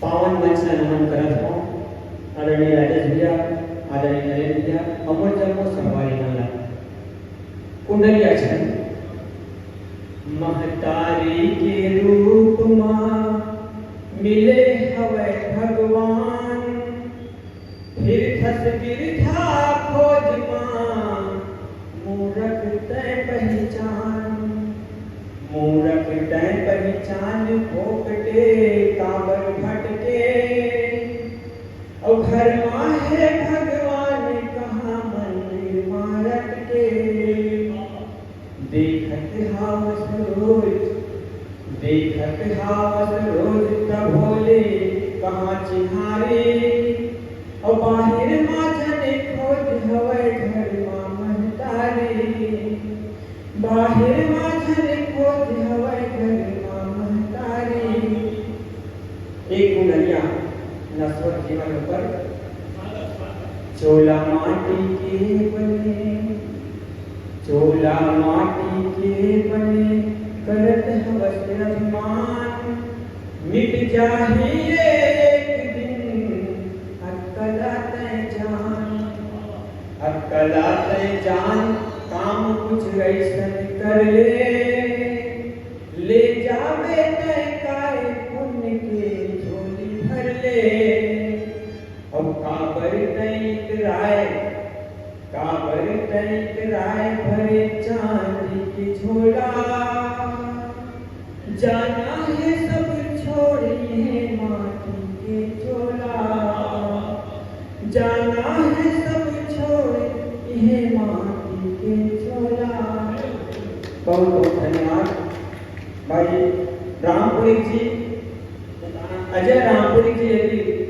पावन मंच से नमन करत हूँ। आदरणीय राजेश भैया, आदरणीय नरेंद्र भैया, अमर जन्मो संभाली मला कुंडलिया छन महतारी के रूप मां मिले हवे भगवान, फिर खस गिरधा खोज मां मूरख तय पहचान, मूरख तय पहचान भोकटे काबर भटके, और घर मां है भगवान कहाँ मंदिर मारत के, देखत हावस रोज, देखत हावस रोज तब भोले कहाँ चिन्हारे, और बाहिर माझन खोज हवे घर मां महतारे, बाहिर माझन खोज हवे घर मां महतारे। एक गुणरिया नस्वर जीवन पर चोला माटी के बने, चोला माटी के बने करत हवस अभिमान, मिट जाही एक दिन अक्कला तय जान, अक्कला तय जान काम कुछ ऐसन कर ले जावे तय काय पुण्य के झोली भर ले, और काबर तय राय, काबर तय राय भरे चांदी की झोला, जाना है सब छोड़ी है माटी के चोला, जाना है सब छोड़ी है माटी के चोला। बहुत बहुत धन्यवाद भाई रामपुरी जी, अजय रामपुरी जी।